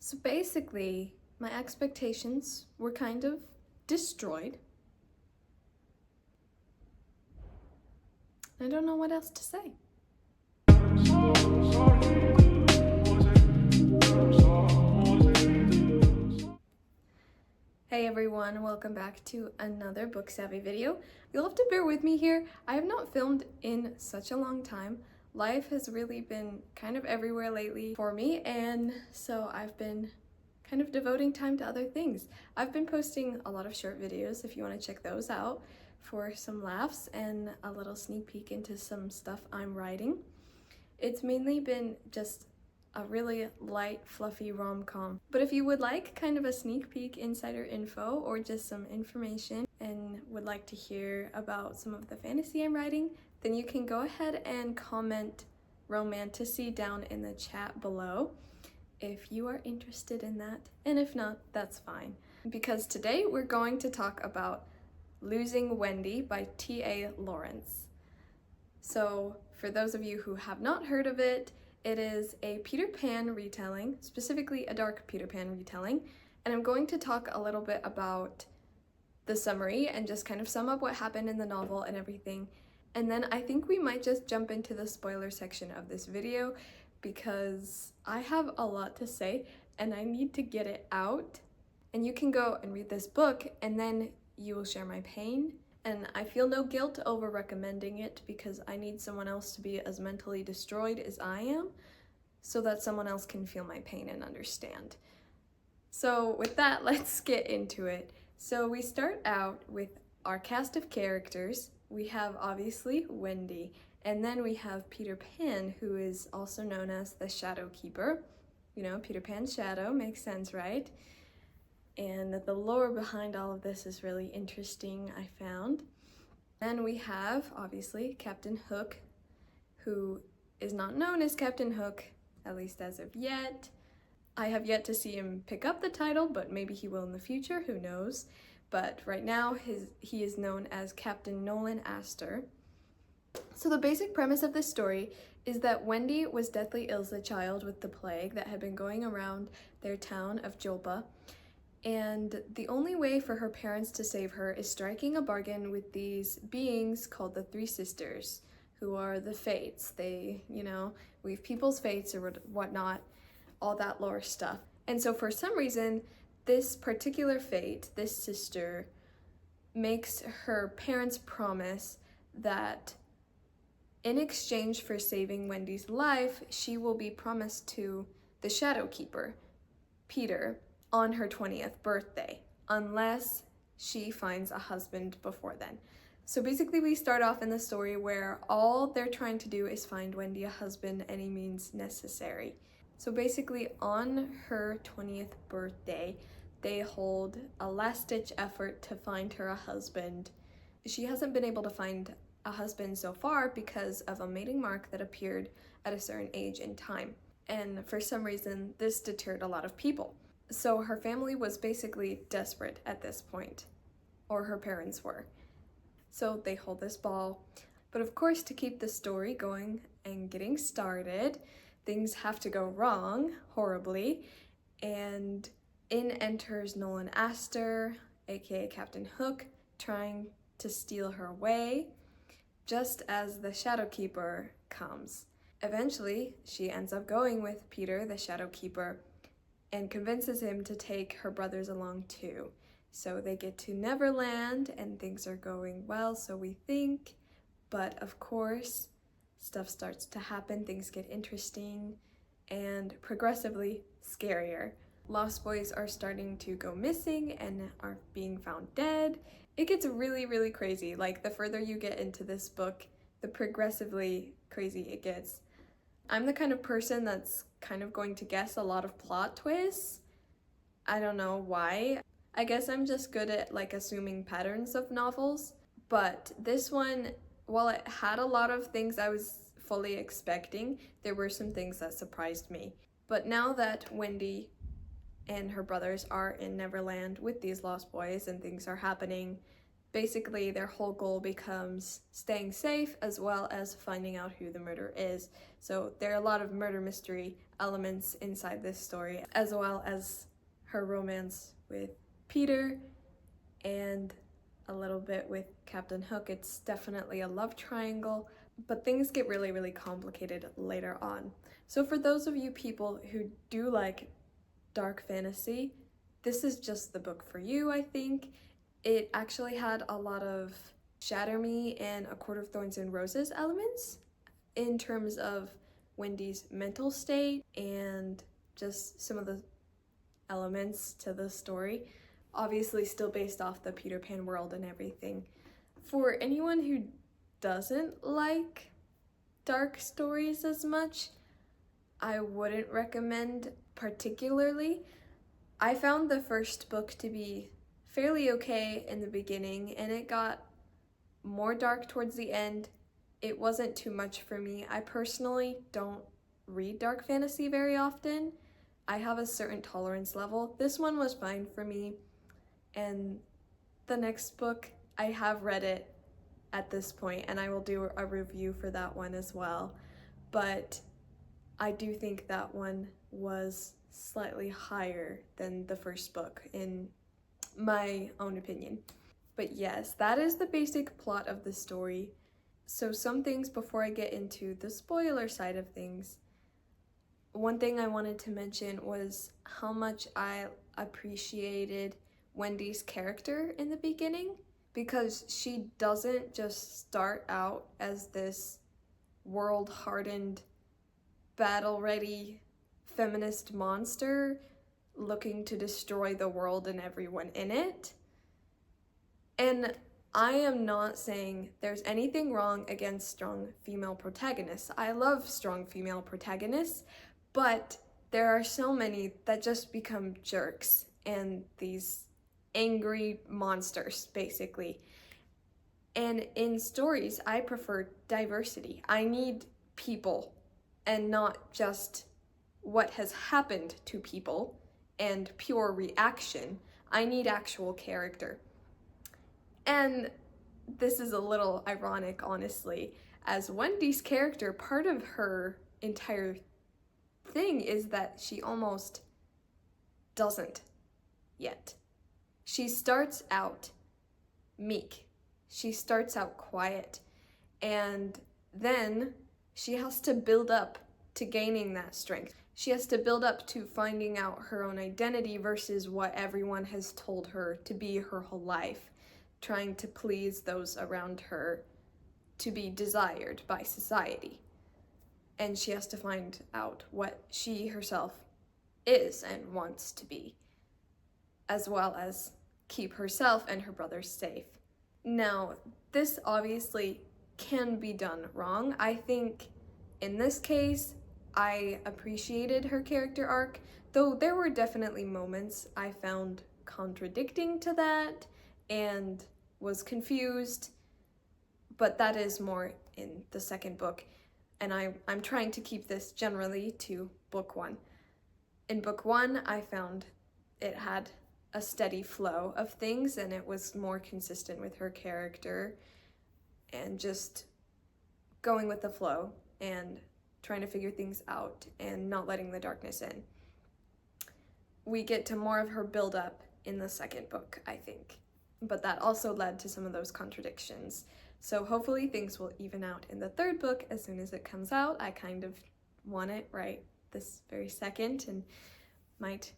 So basically, my expectations were kind of destroyed. I don't know what else to say. Hey everyone, welcome back to another Book Savvy video. You'll have to bear with me here. I have not filmed in such a long time. Life has really been kind of everywhere lately for me, and so I've been kind of devoting time to other things. I've been posting a lot of short videos if you want to check those out for some laughs and a little sneak peek into some stuff I'm writing. It's mainly been just a really light, fluffy rom-com. But if you would like kind of a sneak peek, insider info, or just some information and would like to hear about some of the fantasy I'm writing, then you can go ahead and comment romantasy down in the chat below if you are interested in that. And if not, that's fine. Because today we're going to talk about Losing Wendy by T.A Lawrence. So for those of you who have not heard of it, it is a Peter Pan retelling, specifically a dark Peter Pan retelling, and I'm going to talk a little bit about the summary and just kind of sum up what happened in the novel and everything. And then I think we might just jump into the spoiler section of this video because I have a lot to say and I need to get it out. And you can go and read this book and then you will share my pain. And I feel no guilt over recommending it because I need someone else to be as mentally destroyed as I am so that someone else can feel my pain and understand. So with that, let's get into it. So we start out with our cast of characters. We have obviously Wendy, and then we have Peter Pan, who is also known as the Shadow Keeper. You know, Peter Pan's shadow, makes sense, right? And the lore behind all of this is really interesting, I found. Then we have, obviously, Captain Hook, who is not known as Captain Hook, at least as of yet. I have yet to see him pick up the title, but maybe he will in the future, who knows. But right now, he is known as Captain Nolan Astor. So the basic premise of this story is that Wendy was deathly ill as a child with the plague that had been going around their town of Jolpa. And the only way for her parents to save her is striking a bargain with these beings called the Three Sisters, who are the Fates. They, weave people's fates or whatnot, all that lore stuff. And so for some reason, this particular fate, this sister, makes her parents promise that in exchange for saving Wendy's life, she will be promised to the Shadow Keeper, Peter, on her 20th birthday, unless she finds a husband before then. So basically we start off in the story where all they're trying to do is find Wendy a husband any means necessary. So basically on her 20th birthday, they hold a last-ditch effort to find her a husband. She hasn't been able to find a husband so far because of a mating mark that appeared at a certain age and time. And for some reason, this deterred a lot of people. So her family was basically desperate at this point, or her parents were. So they hold this ball. But of course, to keep the story going and getting started, things have to go wrong horribly. And in enters Nolan Astor, aka Captain Hook, trying to steal her away, just as the Shadow Keeper comes. Eventually, she ends up going with Peter, the Shadow Keeper, and convinces him to take her brothers along too. So they get to Neverland and things are going well, so we think. But of course, stuff starts to happen, things get interesting and progressively scarier. Lost boys are starting to go missing and are being found dead. It gets really, really crazy. Like, the further you get into this book, the progressively crazy it gets. I'm the kind of person that's kind of going to guess a lot of plot twists. I don't know why. I guess I'm just good at assuming patterns of novels. But this one, while it had a lot of things I was fully expecting, there were some things that surprised me. But now that Wendy and her brothers are in Neverland with these lost boys and things are happening, basically their whole goal becomes staying safe as well as finding out who the murderer is. So there are a lot of murder mystery elements inside this story, as well as her romance with Peter and a little bit with Captain Hook. It's definitely a love triangle, but things get really, really complicated later on. So for those of you people who do like dark fantasy, this is just the book for you, I think. It actually had a lot of Shatter Me and A Court of Thorns and Roses elements in terms of Wendy's mental state and just some of the elements to the story. Obviously still based off the Peter Pan world and everything. For anyone who doesn't like dark stories as much, I wouldn't recommend particularly. I found the first book to be fairly okay in the beginning, and it got more dark towards the end. It wasn't too much for me. I personally don't read dark fantasy very often. I have a certain tolerance level. This one was fine for me, and the next book, I have read it at this point, and I will do a review for that one as well. But I do think that one was slightly higher than the first book in my own opinion. But yes, that is the basic plot of the story. So some things before I get into the spoiler side of things. One thing I wanted to mention was how much I appreciated Wendy's character in the beginning, because she doesn't just start out as this world-hardened, battle-ready feminist monster looking to destroy the world and everyone in it. And I am not saying there's anything wrong against strong female protagonists. I love strong female protagonists, but there are so many that just become jerks and these angry monsters, basically. And in stories, I prefer diversity. I need people and not just what has happened to people and pure reaction. I need actual character. And this is a little ironic, honestly, as Wendy's character, part of her entire thing is that she almost doesn't yet. She starts out meek. She starts out quiet. And then she has to build up to gaining that strength. She has to build up to finding out her own identity versus what everyone has told her to be her whole life, trying to please those around her to be desired by society. And she has to find out what she herself is and wants to be, as well as keep herself and her brothers safe. Now, this obviously can be done wrong. I think in this case, I appreciated her character arc, though there were definitely moments I found contradicting to that and was confused, but that is more in the second book, and I'm trying to keep this generally to book one. In book one, I found it had a steady flow of things, and it was more consistent with her character and just going with the flow and trying to figure things out and not letting the darkness in. We get to more of her build-up in the second book, I think, but that also led to some of those contradictions. So hopefully things will even out in the third book as soon as it comes out. I kind of want it right this very second and might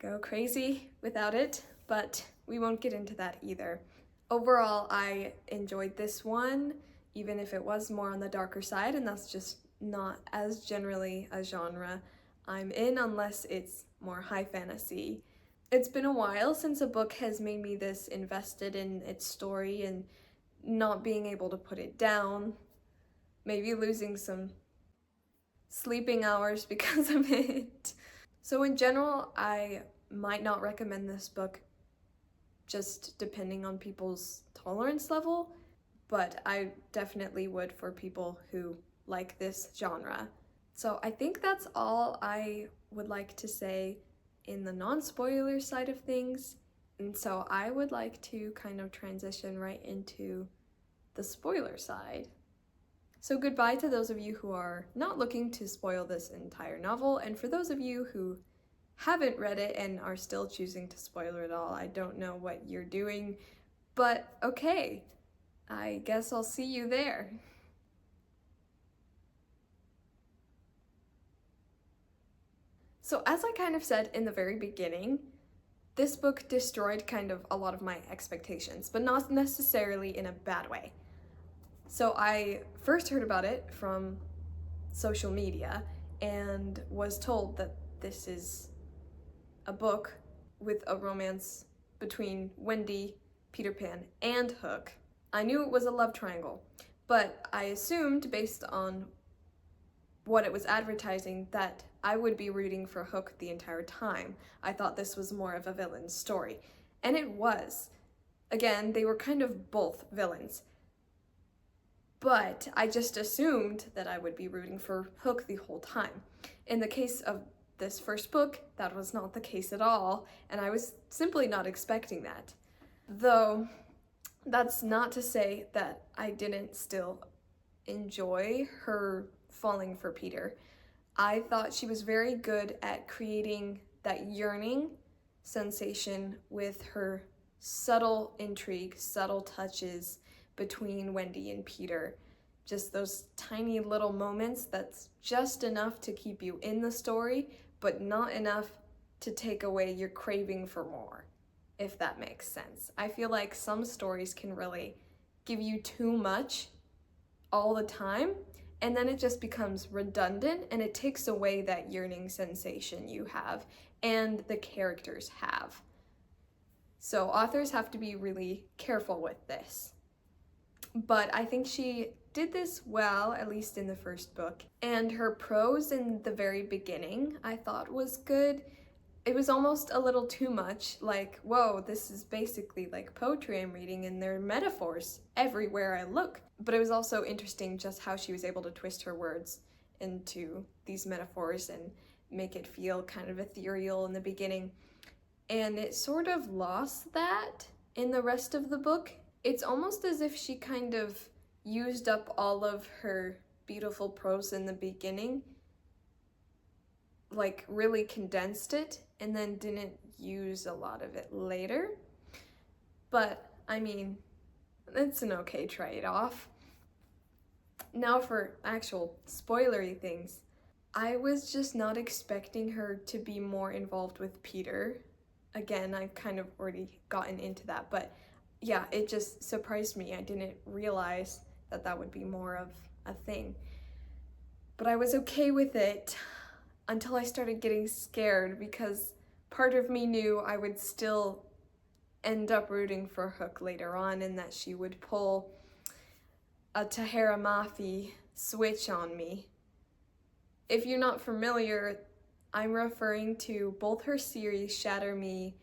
go crazy without it, but we won't get into that either. Overall, I enjoyed this one, even if it was more on the darker side, and that's just not as generally a genre I'm in unless it's more high fantasy. It's been a while since a book has made me this invested in its story and not being able to put it down, maybe losing some sleeping hours because of it. So in general, I might not recommend this book just depending on people's tolerance level, but I definitely would for people who like this genre. So I think that's all I would like to say in the non-spoiler side of things. And so I would like to kind of transition right into the spoiler side. So goodbye to those of you who are not looking to spoil this entire novel, and for those of you who haven't read it and are still choosing to spoiler it all, I don't know what you're doing, but okay, I guess I'll see you there. So as I kind of said in the very beginning, this book destroyed kind of a lot of my expectations, but not necessarily in a bad way. So I first heard about it from social media and was told that this is a book with a romance between Wendy, Peter Pan, and Hook. I knew it was a love triangle, but I assumed based on what it was advertising that I would be rooting for Hook the entire time. I thought this was more of a villain's story, and it was. Again, they were kind of both villains. But I just assumed that I would be rooting for Hook the whole time. In the case of this first book, that was not the case at all, and I was simply not expecting that. Though, that's not to say that I didn't still enjoy her falling for Peter. I thought she was very good at creating that yearning sensation with her subtle intrigue, subtle touches between Wendy and Peter. Just those tiny little moments that's just enough to keep you in the story, but not enough to take away your craving for more, if that makes sense. I feel like some stories can really give you too much all the time, and then it just becomes redundant and it takes away that yearning sensation you have and the characters have. So authors have to be really careful with this. But I think she did this well, at least in the first book. And her prose in the very beginning I thought was good. It was almost a little too much, like, whoa, this is basically like poetry I'm reading and there are metaphors everywhere I look. But it was also interesting just how she was able to twist her words into these metaphors and make it feel kind of ethereal in the beginning. And it sort of lost that in the rest of the book. It's almost as if she kind of used up all of her beautiful prose in the beginning, like really condensed it, and then didn't use a lot of it later. But, I mean, it's an okay trade-off. Now for actual spoilery things. I was just not expecting her to be more involved with Peter. Again, I've kind of already gotten into that, but yeah, it just surprised me. I didn't realize that that would be more of a thing. But I was okay with it until I started getting scared, because part of me knew I would still end up rooting for Hook later on and that she would pull a Tahara Mafi switch on me. If you're not familiar, I'm referring to both her series Shatter Me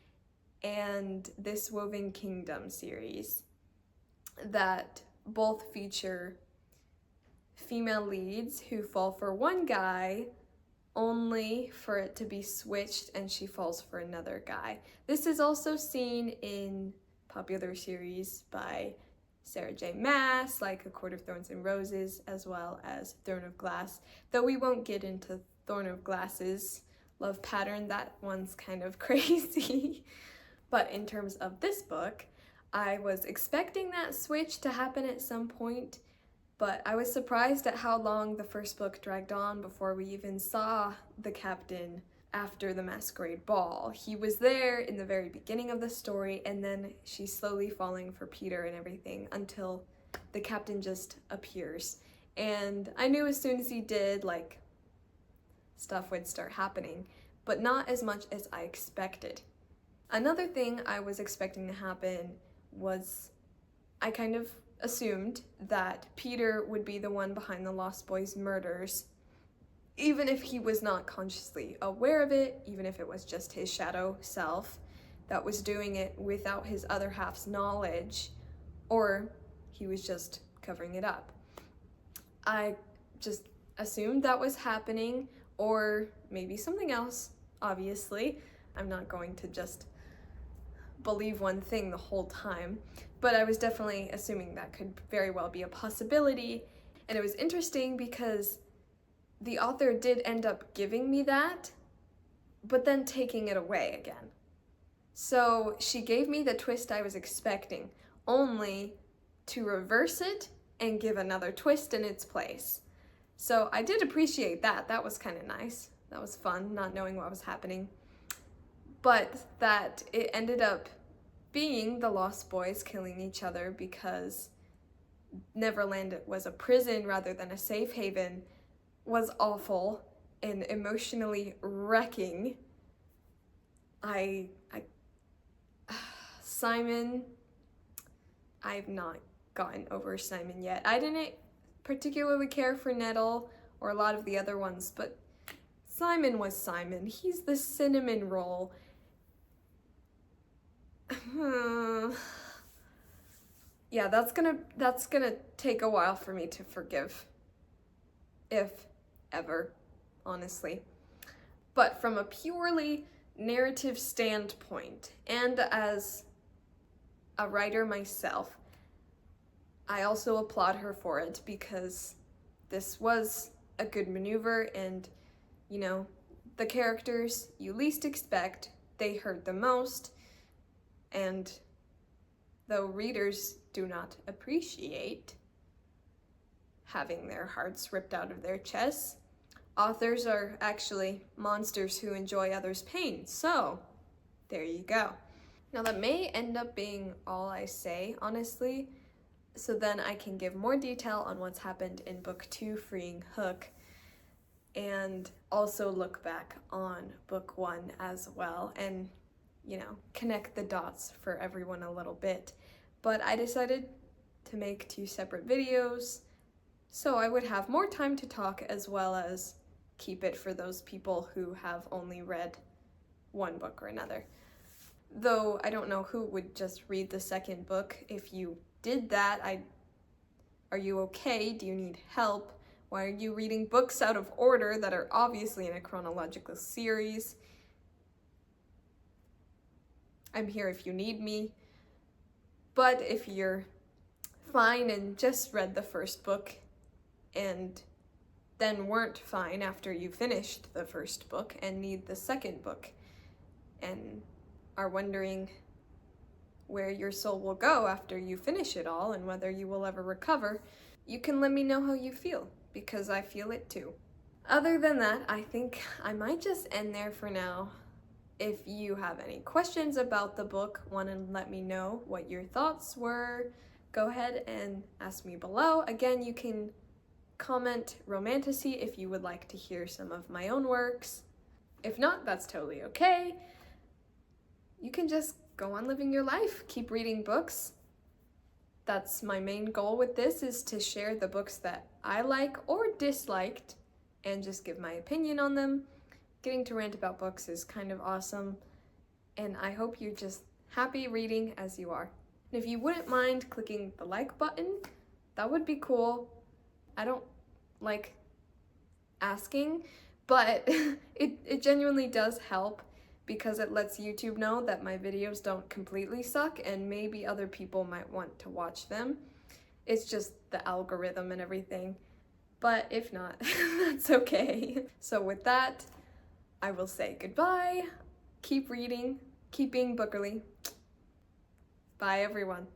and this Woven Kingdom series that both feature female leads who fall for one guy only for it to be switched and she falls for another guy. This is also seen in popular series by Sarah J. Maas, like A Court of Thorns and Roses, as well as Throne of Glass, though we won't get into Throne of Glass's love pattern. That one's kind of crazy. But in terms of this book, I was expecting that switch to happen at some point, but I was surprised at how long the first book dragged on before we even saw the captain after the masquerade ball. He was there in the very beginning of the story, and then she's slowly falling for Peter and everything until the captain just appears. And I knew as soon as he did, like, stuff would start happening, but not as much as I expected. Another thing I was expecting to happen was I kind of assumed that Peter would be the one behind the Lost Boys murders, even if he was not consciously aware of it, even if it was just his shadow self that was doing it without his other half's knowledge, or he was just covering it up. I just assumed that was happening, or maybe something else, obviously. I'm not going to just believe one thing the whole time, but I was definitely assuming that could very well be a possibility. And it was interesting because the author did end up giving me that, but then taking it away again. So she gave me the twist I was expecting, only to reverse it and give another twist in its place. So I did appreciate that. That was kind of nice. That was fun, not knowing what was happening. But that it ended up being the Lost Boys killing each other because Neverland was a prison rather than a safe haven was awful and emotionally wrecking. Simon, I've not gotten over Simon yet. I didn't particularly care for Nettle or a lot of the other ones, but Simon was Simon. He's the cinnamon roll. Yeah, that's gonna take a while for me to forgive. If ever, honestly. But from a purely narrative standpoint, and as a writer myself, I also applaud her for it because this was a good maneuver, and you know, the characters you least expect, they hurt the most, and though readers do not appreciate having their hearts ripped out of their chests, authors are actually monsters who enjoy others' pain. So, there you go. Now that may end up being all I say, honestly, so then I can give more detail on what's happened in book 2, Freeing Hook, and also look back on book 1 as well, and, you know, connect the dots for everyone a little bit. But I decided to make 2 separate videos, so I would have more time to talk as well as keep it for those people who have only read one book or another. Though I don't know who would just read the second book. If you did that, are you okay? Do you need help? Why are you reading books out of order that are obviously in a chronological series? I'm here if you need me. But if you're fine and just read the first book and then weren't fine after you finished the first book and need the second book and are wondering where your soul will go after you finish it all and whether you will ever recover, you can let me know how you feel, because I feel it too. Other than that, I think I might just end there for now. If you have any questions about the book, want to let me know what your thoughts were, go ahead and ask me below. Again, you can comment romantasy if you would like to hear some of my own works. If not, that's totally okay. You can just go on living your life, keep reading books. That's my main goal with this, is to share the books that I like or disliked and just give my opinion on them. Getting to rant about books is kind of awesome, and I hope you're just happy reading as you are. And if you wouldn't mind clicking the like button, that would be cool. I don't like asking, but it genuinely does help, because it lets YouTube know that my videos don't completely suck and maybe other people might want to watch them. It's just the algorithm and everything. But if not, that's okay. So with that, I will say goodbye. Keep reading. Keep being bookerly. Bye, everyone.